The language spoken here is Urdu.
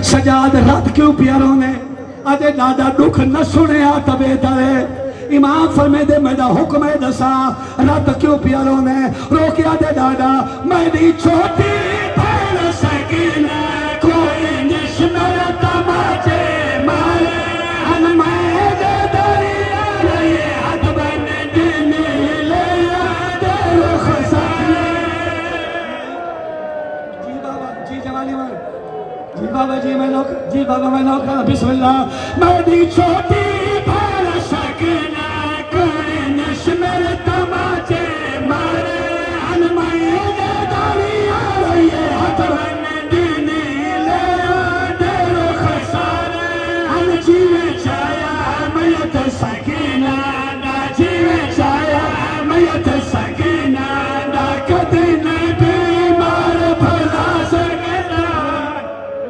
سجاد رات کیوں پیاروں نے آدھے دادا دکھ نہ سنے آتا بیدارے امام فرمے دے میڈا حکم ہے دسا رات کیوں پیاروں نے روکے آدھے دادا میری چھوٹی بھین سکینہ کوئی نشمر تماچے مارے ان میں دے دریا رہے حد بن دینی لے آدھے رخ سکنے جی بابا جی جمالی مار جی بابا جی میں لوگ جی بابا میں لوگ بسم اللہ میری چھوٹی بھین سکینہ کوئی نشمر تماچے مارے ان میں دے دریا رہے حد بن دینی لے آدھے رخ سارے ان جیوے چایا میت سکینہ نا جیوے چایا میت سکینہ